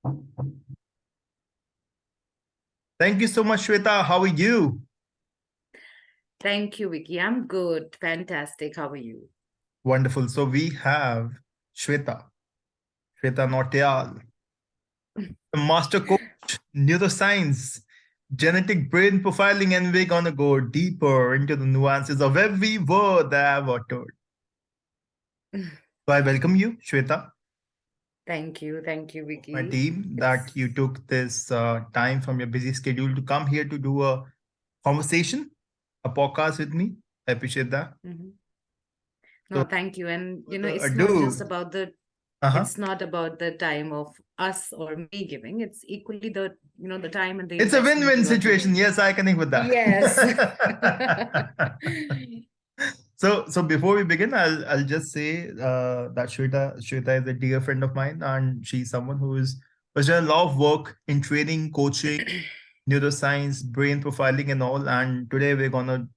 Thank you so much, Shweta. How are you? Thank you, Vicky. I'm good. Fantastic. How are you? Wonderful. So we have Shweta, Shweta Nautyal, the master coach, neuroscience, genetic brain profiling, and we're gonna go deeper into the nuances of every word that I've uttered. So I welcome you, Shweta, Thank you. Thank you, my Vicky. team, that It's you took this time from your busy schedule to come here to do a conversation, a podcast with me. I appreciate that. Mhm. So, No, thank you. And further it's not just ado, about the uh-huh. it's not about the time of us or me giving. It's equally the time and the It's a investment win-win you are situation. giving. Yes, I connect with that. Yes. So before we begin, I'll just say that Shweta is a dear friend of mine, and she's someone who's done a lot of work in training, coaching, neuroscience, brain profiling, and all. And today we're gonna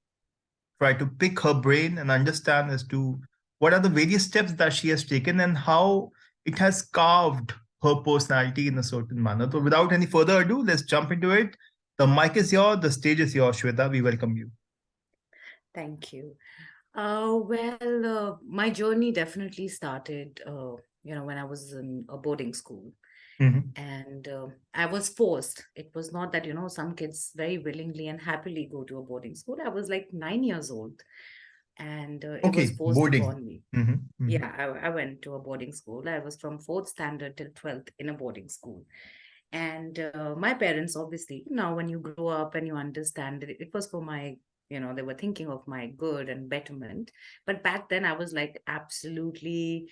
try to pick her brain and understand as to what are the various steps that she has taken and how it has carved her personality in a certain manner. So without any further ado, let's jump into it. The mic is yours, the stage is yours, Shweta. We welcome you. Thank you. My journey definitely started, when I was in a boarding school. Mhm. And I was forced. It was not that, some kids very willingly and happily go to a boarding school. I was like 9 years old, and it was Okay, forced boarding. upon me. Mhm, mhm. Yeah, I went to a boarding school. I was from fourth standard till 12th in a boarding school. And my parents, obviously, now when you grow up and you understand that it was for my, they were thinking of my good and betterment. But back then I was like absolutely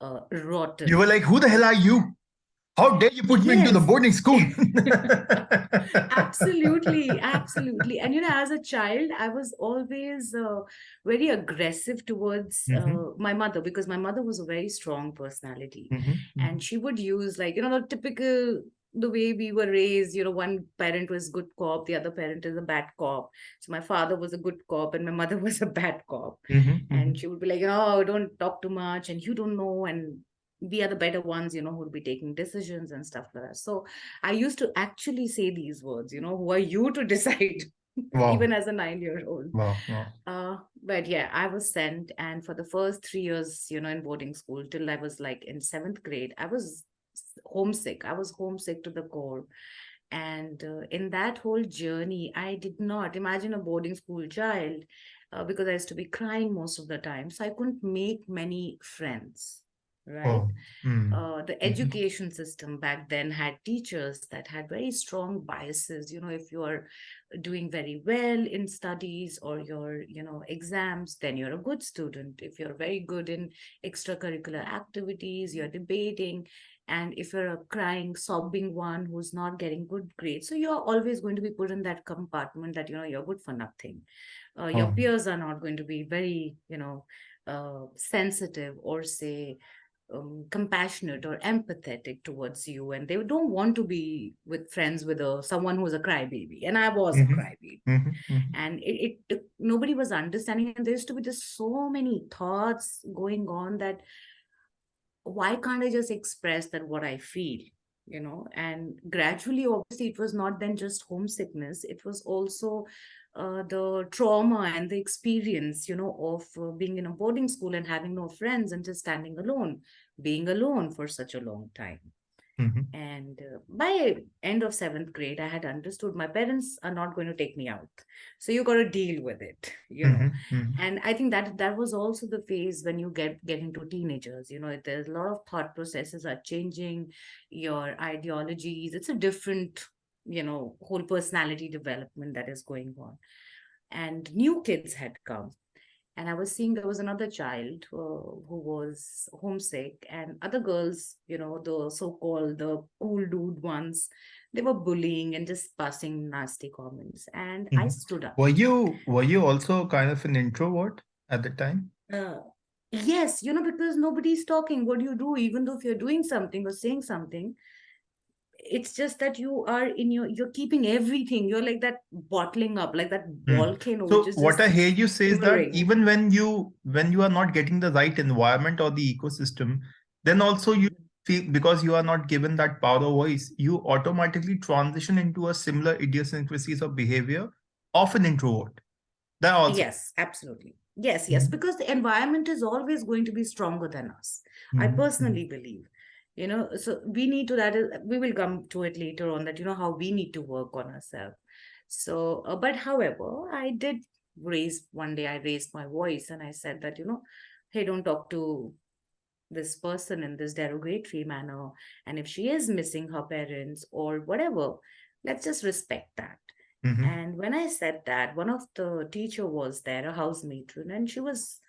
You were rotten. like, who the hell are you? How dare you put me into the Yes. boarding school? Absolutely, absolutely. And as a child, I was always very aggressive towards Mhm, my mother, because my mother was a very strong personality. mhm, And mhm, she would use, like, the typical, the way we were raised, one parent was good cop, the other parent is a bad cop. So my father was a good cop and my mother was a bad cop. mhm, And mhm. she would be like, oh, don't talk too much and you don't know. And we are the better ones, who would be taking decisions and stuff like that. So I used to actually say these words, who are you to decide, Wow, even as a 9-year old. wow, wow. But yeah, I was sent. And for the first 3 years, in boarding school, till I was like in seventh grade, I was homesick. I was homesick to the core. And in that whole journey, I did not imagine a boarding school child, because I used to be crying most of the time. So I couldn't make many friends, right? Oh, mm, The mhm, education system back then had teachers that had very strong biases. If you are doing very well in studies or your exams, then you're a good student. If you're very good in extracurricular activities, you're debating. And if you're a crying sobbing one who's not getting good grades, so you're always going to be put in that compartment that you're good for nothing. Your oh, peers are not going to be very sensitive, or say compassionate or empathetic towards you, and they don't want to be with friends with someone who's a crybaby, and I was a mhm, crybaby. mhm, mhm. And nobody was understanding, and there used to be just so many thoughts going on that why can't I just express that what I feel, and gradually, obviously, it was not then just homesickness, it was also the trauma and the experience, of being in a boarding school and having no friends and just standing alone, being alone for such a long time. Mhm, And by end of seventh grade, I had understood my parents are not going to take me out, so you got to deal with it. mhm, mhm. And I think that was also the phase when you get into teenagers. There's a lot of thought processes are changing, your ideologies. It's a different, whole personality development that is going on, and new kids had come. And I was seeing there was another child who was homesick, and other girls, the so-called the cool dude ones, they were bullying and just passing nasty comments. And I Mhm. stood up. Were you also kind of an introvert at the time? Uh, yes, because nobody's talking. What do you do? Even though if you're doing something or saying something, it's just that you're keeping everything. You're like that bottling up, like that Hmm. volcano, which So is what I just hear you say is that simmering. even when you are not getting the right environment or the ecosystem, then also you feel, because you are not given that power of voice, you automatically transition into a similar idiosyncrasies of behavior of an introvert. That also. Yes, absolutely. Yes, yes, Mhm, because the environment is always going to be stronger than us. I mhm, mhm, personally believe, so we need to, that is, we will come to it later on, that, how we need to work on ourselves. So, but however, one day I raised my voice and I said that, hey, don't talk to this person in this derogatory manner. And if she is missing her parents or whatever, let's just respect that. mhm, And when I said that, one of the teacher was there, a house matron, and she was,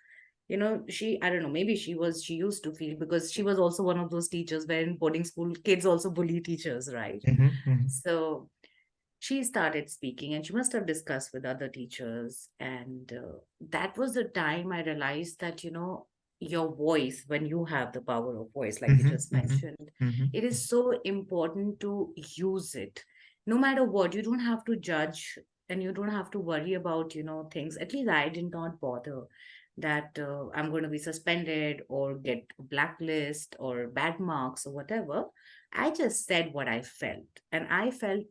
I don't know, maybe she used to feel, because she was also one of those teachers where in boarding school kids also bully teachers, right? mhm, mhm, So she started speaking and she must have discussed with other teachers. And that was the time I realized that, your voice, when you have the power of voice, like you mhm, just mhm, mentioned, mhm, it is so important to use it. No matter what, you don't have to judge and you don't have to worry about, things. At least I did not bother that I'm going to be suspended or get a blacklist or bad marks or whatever. I just said what I felt. And I felt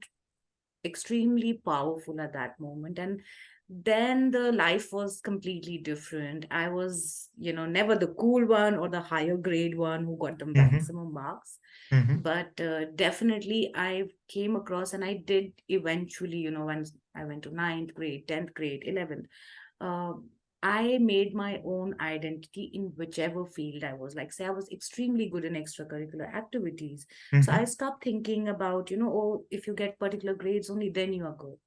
extremely powerful at that moment. And then the life was completely different. I was, never the cool one or the higher grade one who got the mhm, maximum marks, mhm, but definitely I came across, and I did eventually, when I went to ninth grade, 10th grade, 11th, uh, I made my own identity in whichever field I was. Like, say, I was extremely good in extracurricular activities. So I mhm, stopped thinking about, oh, if you get particular grades, only then you are good.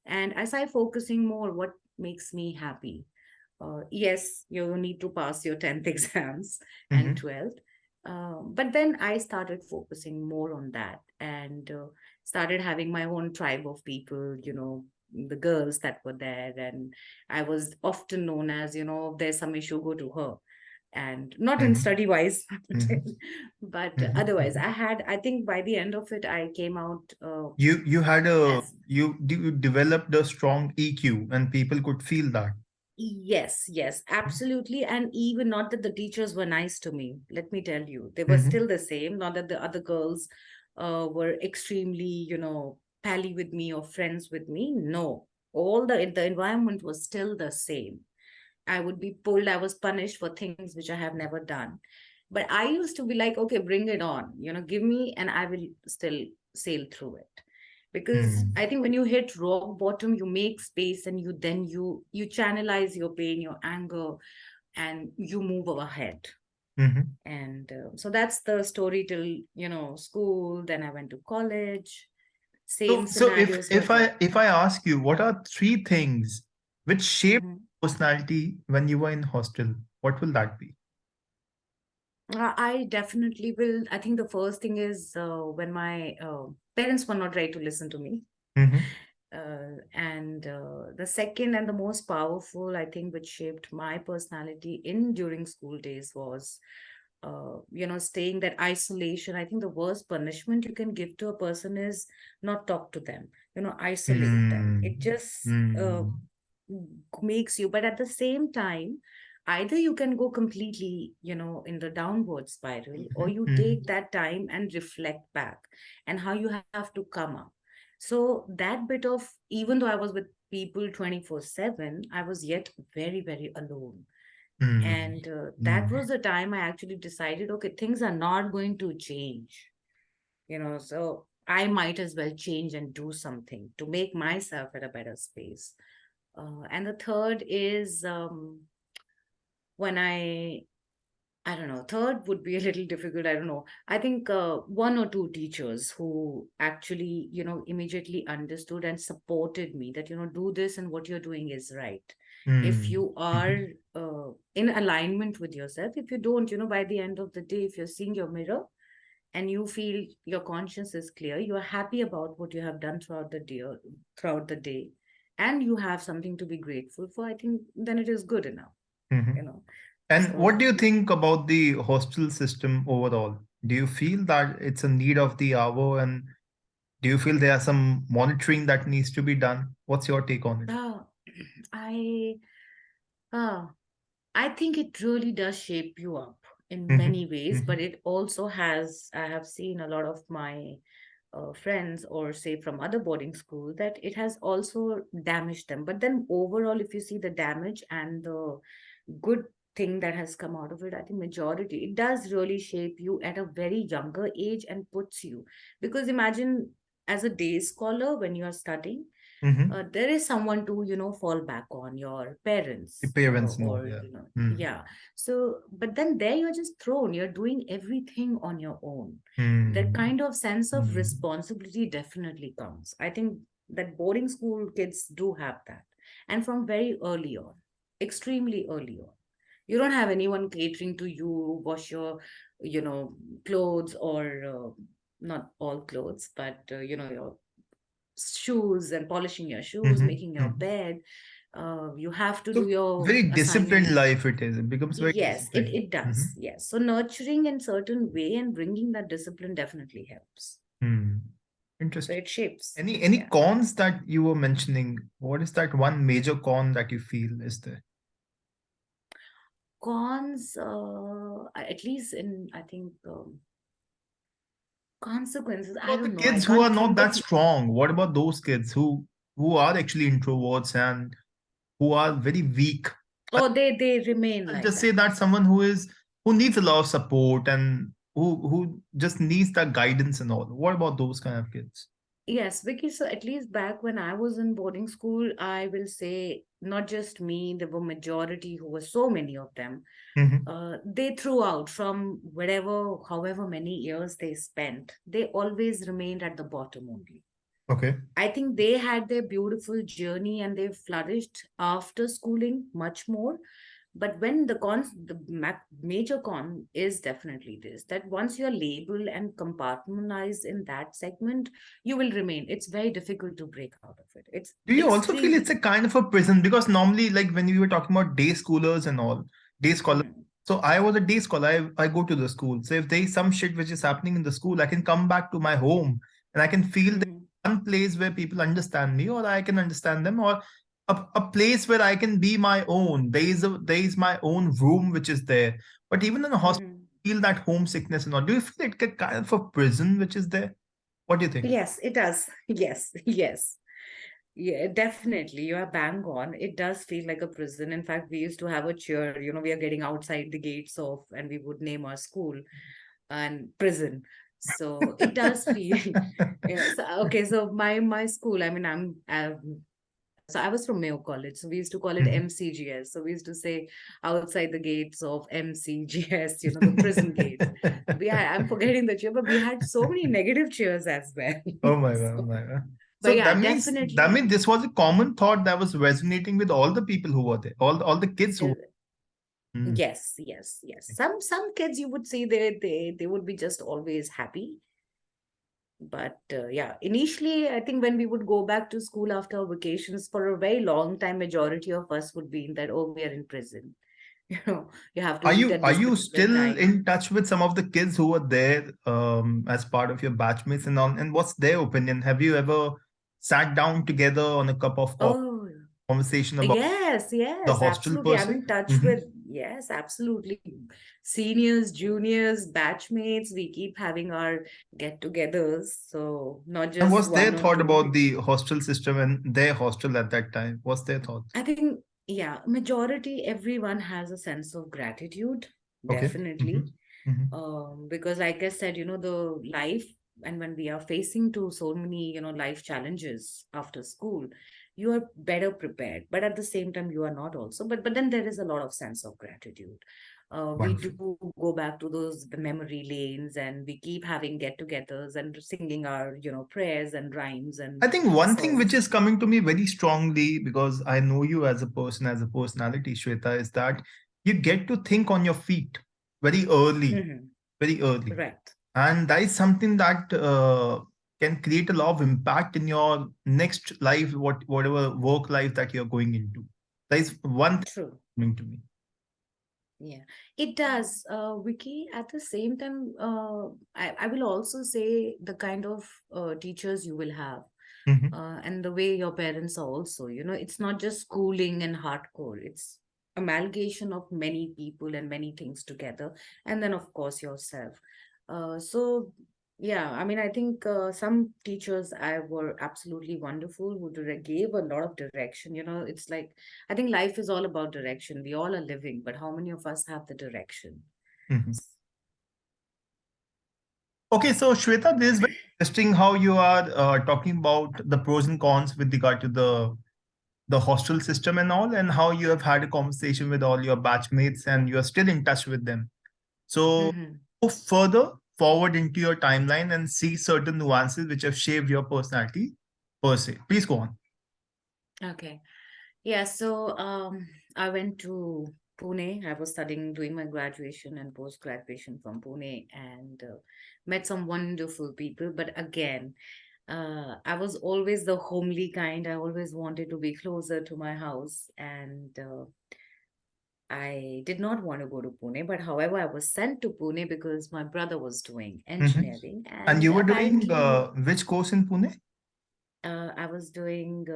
And I started focusing more what makes me happy. Yes, you need to pass your 10th exams and mhm, 12th. But then I started focusing more on that and started having my own tribe of people, the girls that were there. And I was often known as, if there's some issue, go to her. And not in mhm, study wise, mhm, but mhm, otherwise, mhm. I think by the end of it, I came out You had a as you developed a strong EQ, and people could feel that. yes, yes, absolutely. And even not that the teachers were nice to me, let me tell you, they were Mhm, still the same. Not that the other girls were extremely, pally with me or friends with me. No, all the environment was still the same. I would be pulled, I was punished for things which I have never done. But I used to be like, okay, bring it on, give me, and I will still sail through it. Because mhm, I think when you hit rock bottom, you make space and you channelize your pain, your anger, and you move ahead. mhm. And so that's the story till, school. Then I went to college. So, Same so if scenarios were if there. I if I ask you, what are three things which shaped Mhm. personality when you were in hostel, what will that be? I definitely will. I think the first thing is when my parents were not ready to listen to me. Mhm, And the second and the most powerful, I think, which shaped my personality in during school days was, staying that isolation. I think the worst punishment you can give to a person is not talk to them, isolate them. It mm, just mm, makes you, but at the same time, either you can go completely, in the downward spiral, or mhm, you take mhm, that time and reflect back and how you have to come up. So that bit of, even though I was with people 24/7, I was yet very, very alone. mm, And that mm, was the time I actually decided, okay, things are not going to change, so I might as well change and do something to make myself at a better space. And the third is when I don't know, third would be a little difficult. I don't know. I think one or two teachers who actually, immediately understood and supported me that, do this and what you're doing is right. If mm, you are mhm, in alignment with yourself, if you don't, by the end of the day, if you're seeing your mirror and you feel your conscience is clear, you are happy about what you have done throughout the day, and you have something to be grateful for, I think then it is good enough, you mhm. know. And what do So you think about the hostel system overall? Do you feel that it's a need of the hour, and do you feel there are some monitoring that needs to be done? What's your take on it? uh, I uh, I think it really does shape you up in Mm-hmm. many ways, Mm-hmm. but it also has, I have seen a lot of my friends, or say from other boarding school, that it has also damaged them. But then overall, if you see the damage and the good thing that has come out of it, I think majority, it does really shape you at a very younger age and puts you, because imagine, as a day scholar, when you are studying, Mm-hmm. there is someone to, fall back on, your The parents, parents know, or yeah. Mm. yeah. So but then there you're just thrown, you're doing everything on your own. That Mm. kind of sense of Mm. responsibility definitely comes. I think that boarding school kids do have that, and from very early on, extremely early on. You don't have anyone catering to you, wash your, clothes, or not all clothes, but your shoes, and polishing your shoes, Mm-hmm. making your Mm-hmm. bed. You have to do So your very disciplined assignments. life it is. It becomes very Yes, it, disciplined. it Mm-hmm. does. Yes. So nurturing in certain way and bringing that discipline definitely helps. Mm. So Interesting. it shapes. Any Yeah. cons that you were mentioning? What is that one major con that you feel is there? Cons, at least in, I think, consequences, I About the don't know. I kids who are can't not think that of. strong? What about those kids who are actually introverts and who are very weak? Oh, they remain I'll like just say that. that someone who needs a lot of support and who just needs that guidance and all. What about those kind of kids? Yes, because so at least back when I was in boarding school, I will say not just me, there were majority who were so many of them. Hmm. They threw out from whatever, however many years they spent, they always remained at the bottom only. Okay. I think they had their beautiful journey and they flourished after schooling much more. But when the major con is definitely this, that once you're labeled and compartmentalized in that segment, you will remain. It's very difficult to break out of it. It's Do you also feel it's extremely. a kind of a prison? Because normally, like when we were talking about day schoolers and all, day scholars. Mhm, So I was a day scholar. I go to the school. So if there is some shit which is happening in the school, I can come back to my home and I can feel that mhm, one place where people understand me or I can understand them, or a place where I can be my own. There is my own room which is there. But even in a hospital, mhm. I feel that homesickness and all. Do you feel it kind of a prison which is there? What do you think? Yes, it does. Yes, yes. Yeah, definitely. You are bang on. It does feel like a prison. In fact, we used to have a cheer, we are getting outside the gates of, and we would name our school and prison. So it does feel, yeah. So, okay, so my school, I mean, so I was from Mayo College, so we used to call it Mhm. MCGS. So we used to say outside the gates of MCGS, the prison gates. I'm forgetting the cheer, but we had so many negative cheers as well. Oh my God, oh So, my God. but So yeah, that definitely. means this was a common thought that was resonating with all the people who were there, all the kids who. uh, Mm. Yes, yes, yes. Some kids you would see they would be just always happy. But yeah, initially I think when we would go back to school after our vacations, for a very long time, majority of us would be in that, oh, we are in prison. You have to eat at Are this you particular still time. in touch with some of the kids who were there as part of your batchmates and all? And what's their opinion? Have you ever sat down together on a cup of coffee, Oh, conversation about yes, the yes, hostel absolutely. I'm person? in touch Hmm. with, yes, absolutely. Seniors, juniors, batchmates, we keep having our get-togethers. So not And just what's their one or thought two. about the hostel system and their hostel at that time? What's their thought? I think, yeah, majority, everyone has a sense of gratitude, Okay. Hmm. definitely. Hmm. Because like I said, the life, and when we are facing to so many, life challenges after school, you are better prepared. But at the same time, you are not also. But then there is a lot of sense of gratitude. We do Wonderful. go back to those the memory lanes, and we keep having get-togethers and singing our, prayers and rhymes I and think one thing which songs. is coming to me very strongly because I know you as a person, as a personality, Shweta, is that you get to think on your feet very early, Mhm. very early. Right. And that is something that can create a lot of impact in your next life, whatever work life that you're going into. That is one thing True. coming to me. Yeah, it does. Vicky, at the same time, I will also say the kind of teachers you will have, Mhm. and the way your parents are also, it's not just schooling and hardcore. It's amalgamation of many people and many things together, and then of course yourself. So yeah, I mean, I think some teachers I were absolutely wonderful who gave a lot of direction. It's like, I think life is all about direction. We all are living, but how many of us have the direction? Mhm. Okay, so Shweta, this is very interesting how you are talking about the pros and cons with regard to the hostel system and all, and how you have had a conversation with all your batchmates and you are still in touch with them. So Hmm. go further forward into your timeline and see certain nuances which have shaped your personality per se. Please go on. Okay. Yeah, so I went to Pune. I was studying, doing my graduation and post graduation from Pune, and met some wonderful people. But again, I was always the homely kind. I always wanted to be closer to my house, and I did not want to go to Pune. But however, I was sent to Pune because my brother was doing Mhm. engineering, And and you were doing apparently, which course in Pune? I was doing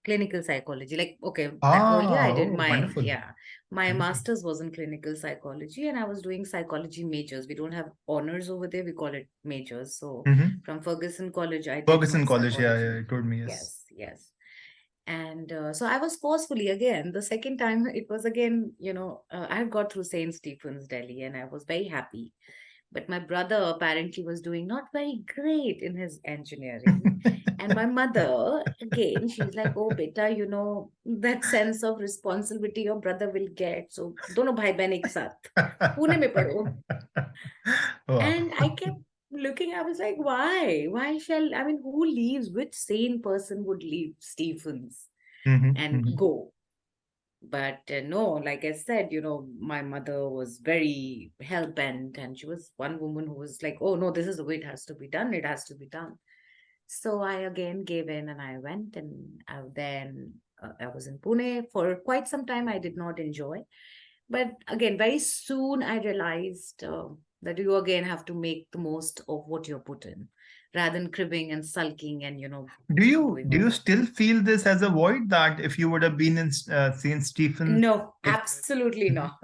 clinical psychology. Like, okay, like earlier I Ah, did oh, my, wonderful. yeah, my Wonderful. master's was in clinical psychology, and I was doing psychology majors. We don't have honors over there, we call it majors. So Mm-hmm. from Ferguson College I did my Ferguson College, yeah, yeah, psychology. you told me, yes. Yes, yes. And so I was forcefully, again, the second time it was again, I had got through St. Stephen's, Delhi, and I was very happy. But my brother apparently was doing not very great in his engineering. And my mother, again, she's like, oh, beta, that sense of responsibility your brother will get. So, dono bhai behin ek saath, Pune mein padho. Wow. And I kept looking, I was like, why? Why shall, I mean, who leaves? Which sane person would leave Stephens Mm-hmm, and mm-hmm, go? But no, like I said, my mother was very hell bent, and she was one woman who was like, oh no, this is the way it has to be done. It has to be done. So I again gave in and I went, and then I was in Pune for quite some time. I did not enjoy. But again, very soon I realized that you again have to make the most of what you're put in rather than cribbing and sulking and, doing Do all you that. still feel this as a void that if you would have been in St. Stephen's, No, if absolutely Mhm, not.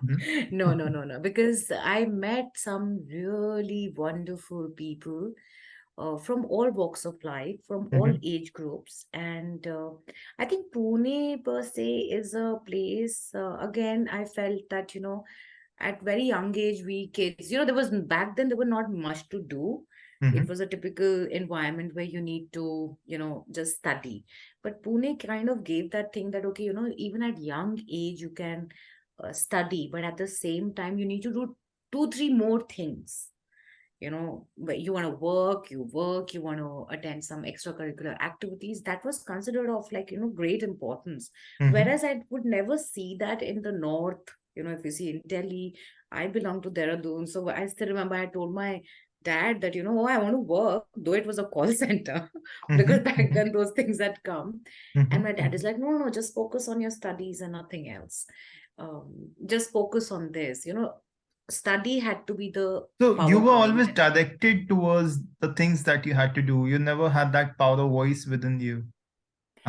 mhm, No, no, no, no. Because I met some really wonderful people from all walks of life, from all mhm, age groups. And I think Pune per se is a place, again, I felt that, at very young age, we kids, there was back then, there were not much to do. It mhm, was a typical environment where you need to, just study. But Pune kind of gave that thing that, okay, even at young age, you can study, but at the same time, you need to do two, three more things. But you want to work, you want to attend some extracurricular activities. That was considered of like, great importance. mhm. Whereas I would never see that in the north. If you see in Delhi, I belong to Dehradun. So I still remember I told my dad that, oh, I want to work, though it was a call center, because Mhm, back mhm, then those things had come. And mhm, my dad is mhm. like, no, no, just focus on your studies and nothing else. Just focus on this. Study had to be the So you were always PowerPoint. directed towards the things that you had to do. You never had that power voice within you.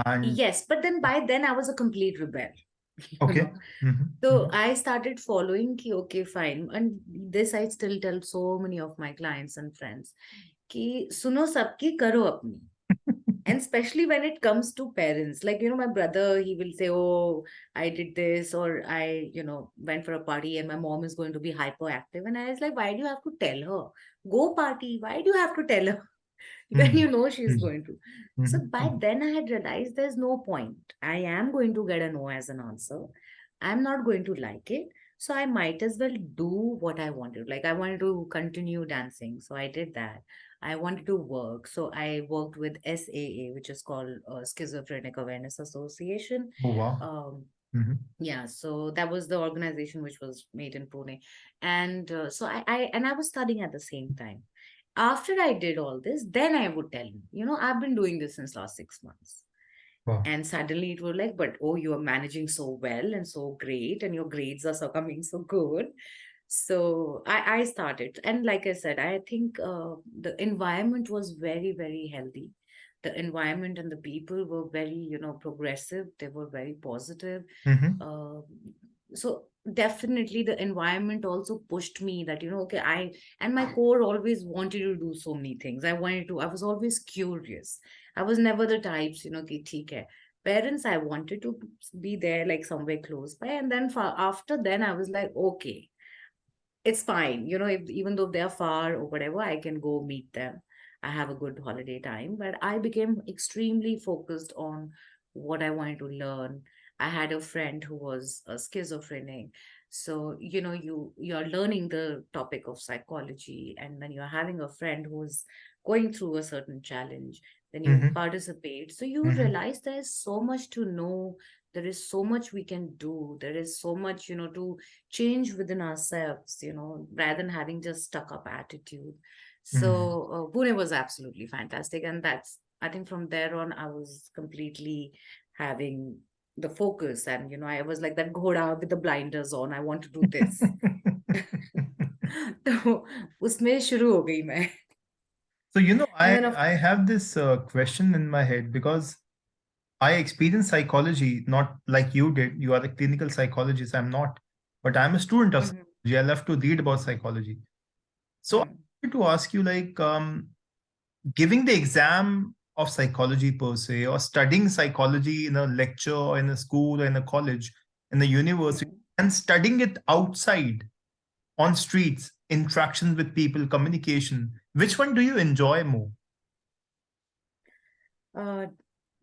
And Yes, but then by then I was a complete rebel, you okay. know. Mhm, So mhm. I started following ki, okay, fine. And this I still tell so many of my clients and friends ki suno sabki karo apni. And especially when it comes to parents, like, my brother, he will say, oh, I did this, or I, went for a party and my mom is going to be hyperactive. And I was like, why do you have to tell her? Go party. Why do you have to tell her? When Mhm, she's mhm, going to. So mhm, by mhm. then I had realized there's no point. I am going to get a no as an answer. I'm not going to like it. So I might as well do what I wanted. Like, I wanted to continue dancing. So I did that. I wanted to work. So I worked with SAA, which is called Schizophrenic Awareness Association. Oh, wow. Um, Mhm. yeah, so that was the organization which was made in Pune. And so I was studying at the same time. After I did all this, then I would tell him, I've been doing this since last 6 months. Wow. And suddenly it was like, but oh, you are managing so well and so great, and your grades are so coming so good. So I started. And like I said, I think the environment was very, very healthy. The environment and the people were very, progressive. They were very positive. Mm-hmm. uh, so definitely the environment also pushed me that, okay, I and my core always wanted to do so many things. I was always curious. I was never the types, ki, theek hai. Parents, I wanted to be there like somewhere close by, and then after then I was like, okay, it's fine, if even though they're far or whatever, I can go meet them. I have a good holiday time. But I became extremely focused on what I wanted to learn. I had a friend who was a schizophrenic. So, you're learning the topic of psychology, and then you're having a friend who's going through a certain challenge, then you Mm-hmm. participate. So you Mm-hmm. realize there's so much to know, there is so much we can do, there is so much, to change within ourselves, rather than having just stuck up attitude. Mm-hmm. So Pune was absolutely fantastic. And that's, I think from there on, I was completely having the focus. And, I was like that ghoda with the blinders on. I want to do this. तो उसमें शुरू हो गई मैं. So, And I, then, of I have this question in my head because I experience psychology not like you did. You are a clinical psychologist. I'm not, but I'm a student of Mhm, psychology. I love to read about psychology. So I mhm, wanted to ask you, like, giving the exam of psychology per se, or studying psychology in a lecture or in a school or in a college, in a university, mhm. and studying it outside on streets, interactions with people, communication. Which one do you enjoy more? Uh,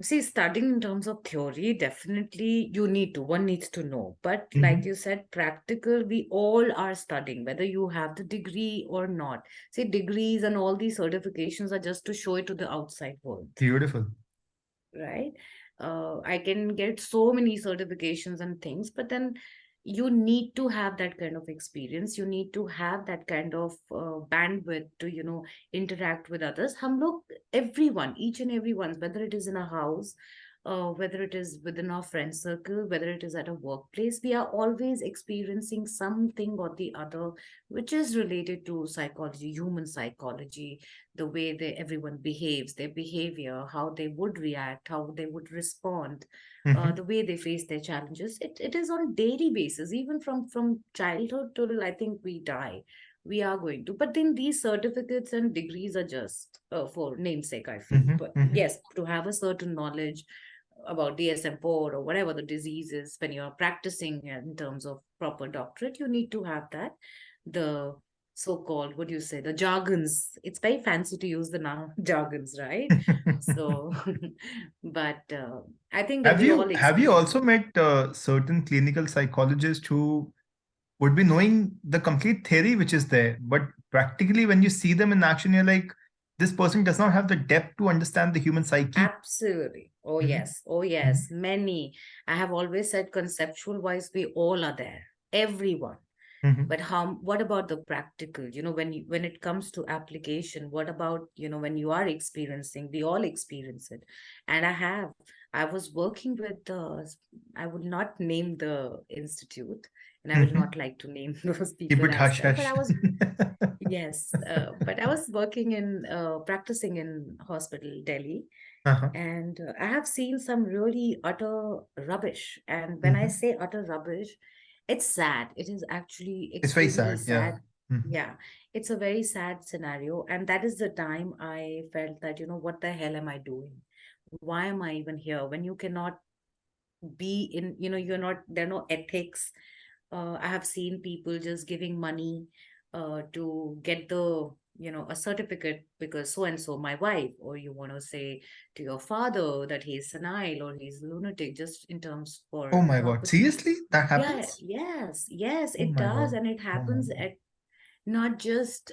See, studying in terms of theory, definitely one needs to know. But like Mhm. you said, practical, we all are studying, whether you have the degree or not. See, degrees and all these certifications are just to show it to the outside world, Beautiful. right? I can get so many certifications and things, but then you need to have that kind of experience. You need to have that kind of bandwidth to, interact with others. Hum log, everyone, each and everyone, whether it is in a house, whether it is within our friend circle, whether it is at a workplace, we are always experiencing something or the other, which is related to psychology, human psychology, the way everyone behaves, their behavior, how they would react, how they would respond, Mhm. the way they face their challenges. It is on daily basis, even from childhood till I think we die. We are going to, but then these certificates and degrees are just for namesake, I feel. Mhm. But Mhm. yes, to have a certain knowledge about DSM-4 or whatever the disease is, when you're practicing in terms of proper doctorate, you need to have that. The so-called, what do you say, the jargons. It's very fancy to use the now jargons, right? So, but I think that Have we you all have you experience also it. met certain clinical psychologists who would be knowing the complete theory which is there, but practically when you see them in action, you're like, this person does not have the depth to understand the human psyche. Absolutely. Oh, Mhm. yes. Oh, Mhm. yes. Many. I have always said conceptual wise, we all are there. Everyone. Mhm. But what about the practical? When it comes to application, what about, when you are experiencing, we all experience it. And I was working with I would not name the institute, and I will Mhm. not like to name those Keep people it as hush well, but hush. yes, but I was working practicing in hospital, Delhi, Uh-huh. and I have seen some really utter rubbish. And when I Mhm. say utter rubbish, it's sad. It is actually It's very extremely sad. Yeah. sad. Mhm. Yeah, it's a very sad scenario. And that is the time I felt that, what the hell am I doing? Why am I even here? When you cannot be in, you're not, there are no ethics. I have seen people just giving money to get a certificate because so and so, my wife, or you want to say to your father that he's senile or he's lunatic, just in terms Oh for my God. property. Seriously? That Yeah, happens? yes, Oh it my does. God. And it Oh my happens God. at not just,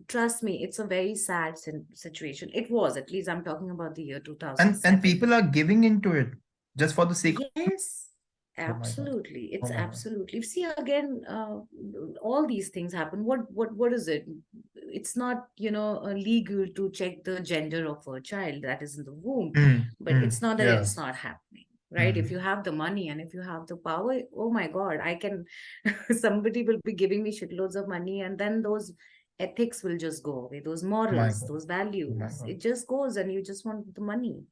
trust me, it's a very sad situation. It was, at least I'm talking about the year And 2007. people are giving into it just for the sake of. Yes, Oh my God. absolutely. Oh It's my God. absolutely. See, again, all these things happen. What is it? It's not, legal to check the gender of a child that is in the womb, but it's not that Yeah. it's not happening, right? If you Mm. have the money and if you have the power, oh my God, I can, somebody will be giving me shitloads of money, and then those ethics will just go away, those My morals, God. those My values. God. It just goes, and you just want the money.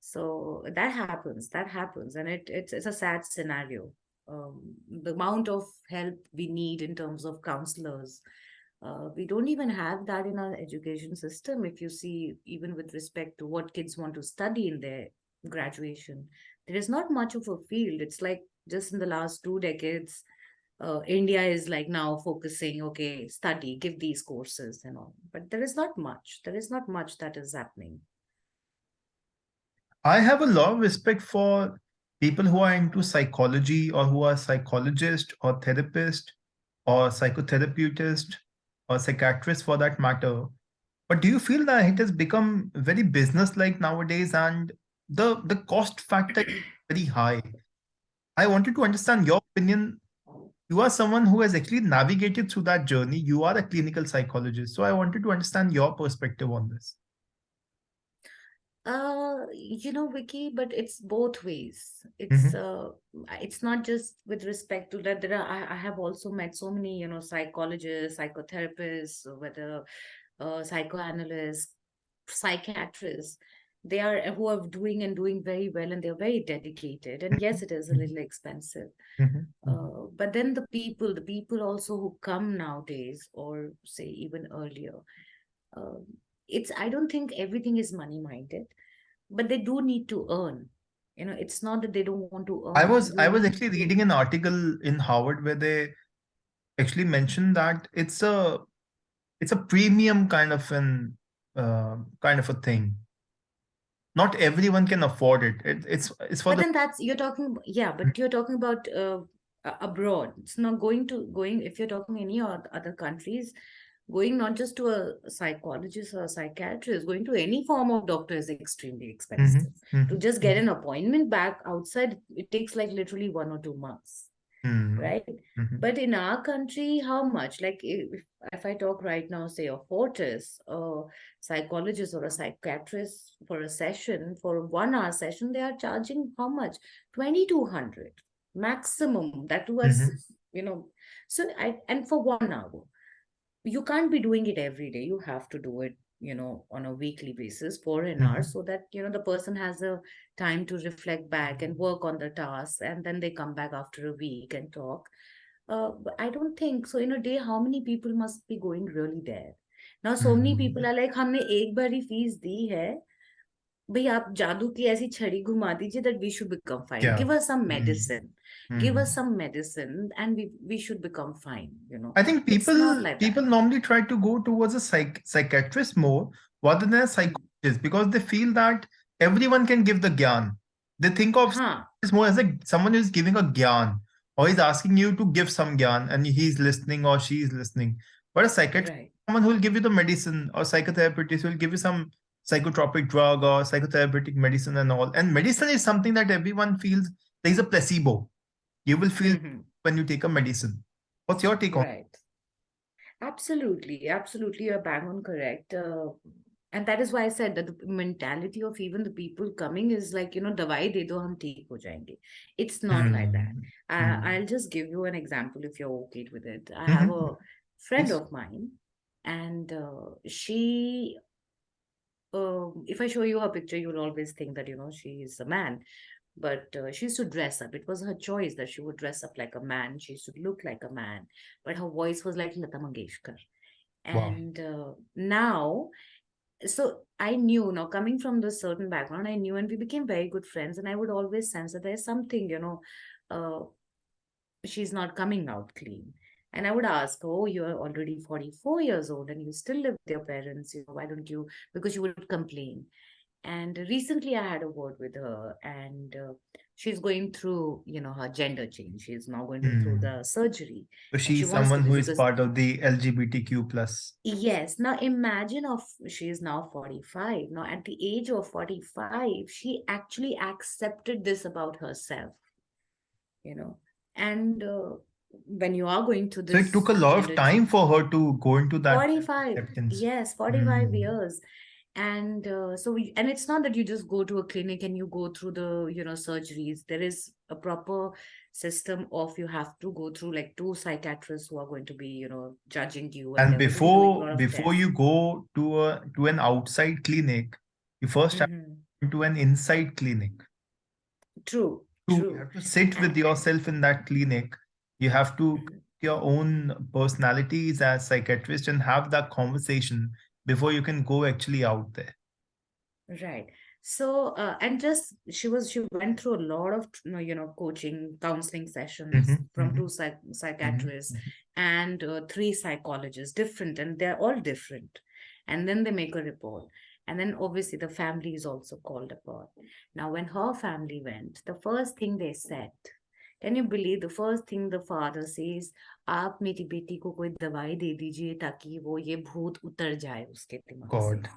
So that happens. That happens, and it's a sad scenario. The amount of help we need in terms of counselors, we don't even have that in our education system. If you see, even with respect to what kids want to study in their graduation, there is not much of a field. It's like just in the last 2 decades, India is like now focusing, okay, study, give these courses and all. But there is not much. There is not much that is happening. I have a lot of respect for people who are into psychology or who are psychologists or therapists or psychotherapeutists or psychiatrists for that matter. But do you feel that it has become very business-like nowadays and the cost factor is very high? I wanted to understand your opinion. You are someone who has actually navigated through that journey. You are a clinical psychologist. So I wanted to understand your perspective on this. Vicky, but it's both ways. Mhm, It's not just with respect to that. I have also met so many, psychologists, psychotherapists, whether psychoanalysts, psychiatrists. They are who are doing and doing very well, and they're very dedicated. And yes, it is a mhm, little expensive. mhm, mhm. But then the people also who come nowadays, or say even earlier, um, it's I don't think everything is money minded, but they do need to earn. It's not that they don't want to I earn. was You I was need actually to. reading an article in Harvard where they actually mentioned that it's a premium kind of a thing. Not everyone can afford it. It's for But the then that's you're talking, yeah, but you're talking about abroad. It's not going if you're talking any other countries, going not just to a psychologist or a psychiatrist, going to any form of doctor is extremely expensive. Mhm, To mhm, just get mhm, an appointment back outside, it takes like literally 1 or 2 months, mhm, right? mhm, But in our country, how much? Like if I talk right now, say a Fortis, a psychologist or a psychiatrist for a session, for a 1 hour session, they are charging how much? 2,200 maximum. That was, mhm, you know, and for 1 hour you can't be doing it every day. You have to do it, on a weekly basis for an hour, mhm. so that the person has a time to reflect back and work on the task, and then they come back after a week and talk. But I don't think so. In a day, how many people must be going really there? Now so many people Mhm. are like, हमने एक बारी fees दी है, भाई आप जादू की ऐसी छड़ी घुमा दीजिए that we should become fine. Yeah. Give us some Mhm, medicine. Give us mhm. some medicine and we should become fine. I think It's not like people that. normally try to go towards a psychiatrist more rather than a Hmm. psychologist because they feel that everyone can give the gyan. They think of Huh. psychologist more as someone who's giving a gyan or he's asking you to give some gyan and he's listening or she's listening. But a psychiatrist Right. is someone who will give you the medicine or psychotherapist will give you some psychotropic drug or psychotherapeutic medicine and all. And medicine is something that everyone feels there is a placebo. You will feel Hmm. when you take a medicine. What's your take on? Right. Absolutely. Absolutely. You're bang on correct. And that is why I said that the mentality of even the people coming is like, dawai de do, hum theek ho jayenge. It's not like that. Mm, mm, I'll just give you an example if you're okay with it. I have mhm. a friend Please. of mine, and if I show you her picture, you'll always think that, she is a man. But she used to dress up. It was her choice that she would dress up like a man. She used to look like a man, but her voice was like Lata Mangeshkar. Wow. And now, so I knew, now coming from this certain background, I knew, and we became very good friends. And I would always sense that there's something, uh, she's not coming out clean. And I would ask, oh, you're already 44 years old and you still live with your parents. Why don't you? Because you would complain. And recently I had a word with her, and she's going through, her gender change. She's now going to through Mm. the surgery, So and she she's wants to someone be who is because part of the LGBTQ plus. yes. Now imagine of she is now 45. Now at the age of 45, she actually accepted this about herself, you know. And when you are going to So it took this a lot of gender time change, for her to go into that 45, acceptance. yes, 45 Mm. years. And and it's not that you just go to a clinic and you go through the, surgeries. There is a proper system of, you have to go through like two psychiatrists who are going to be, judging you, and And they're going to be doing a lot of before tests. you go to an outside clinic, you first have Hmm. to go to an inside clinic. True, You true. have to sit And with yourself in that clinic. You have to mhm. your own personalities as psychiatrist and have that conversation before you can go actually out there. Right. So, and just she went through a lot of, coaching, counseling sessions Mm-hmm, from mm-hmm, two mm-hmm. psychiatrists and three psychologists, different, and they're all different. And then they make a report. And then obviously the family is also called upon. Now, when her family went, the first thing they said, can you believe the first thing the father says, आप मेरी बेटी को कोई दवाई दे दीजिए ताकि वो ये भूत उतर जाए उसके दिमाग से. God.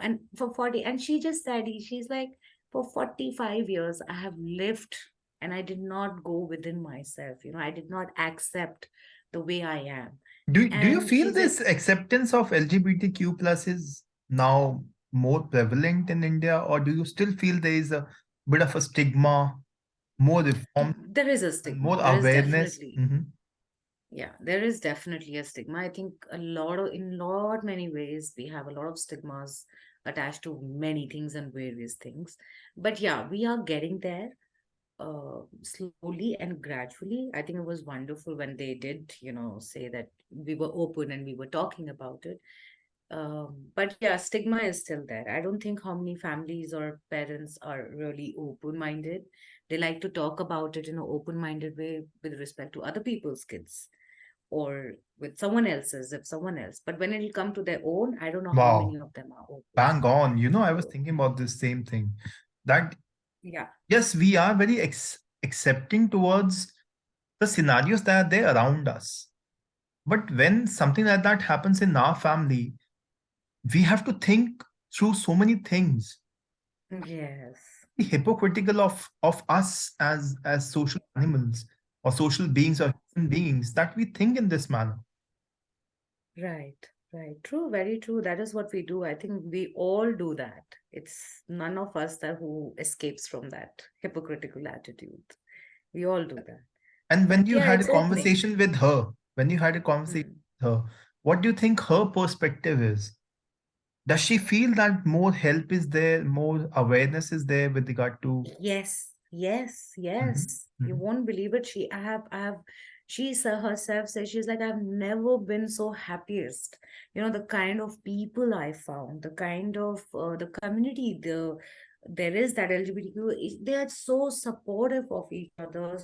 And for 40, and she just said, she's like, for 45 years I have lived, and I did not go within myself, I did not accept the way I am. Do you And feel she's a this acceptance of LGBTQ plus is now more prevalent in India, or do you still feel there is a bit of a stigma, more reform there is a and stigma, more there is awareness? definitely, Mm-hmm. yeah, there is definitely a stigma. I think in lot many ways we have a lot of stigmas attached to many things and various things. But yeah, we are getting there, slowly and gradually. I think it was wonderful when they did, say that we were open and we were talking about it. But yeah, stigma is still there. I don't think how many families or parents are really open-minded. They like to talk about it in an open-minded way with respect to other people's kids or with someone else's, if someone else. But when it'll come to their own, I don't know how many Wow, of them are open. bang on. I was So thinking about this same thing. That yeah. yes, we are very accepting towards the scenarios that are there around us. But when something like that happens in our family, we have to think through so many things. Yes. Hypocritical of us as social animals or social beings or human beings that we think in this manner. Right, right. True, very true. That is what we do. I think we all do that. It's none of us that who escapes from that hypocritical attitude. We all do that. And when But you yeah, had a it's opening. conversation with her, when you had a conversation Hmm. with her, what do you think her perspective is? Does she feel that more help is there, more awareness is there with regard to? Yes, yes, Mhm, yes. You mhm. won't believe it. She herself says, she's like, I've never been so happiest. The kind of people I found, the kind of the community, there is that LGBTQ, they are so supportive of each other,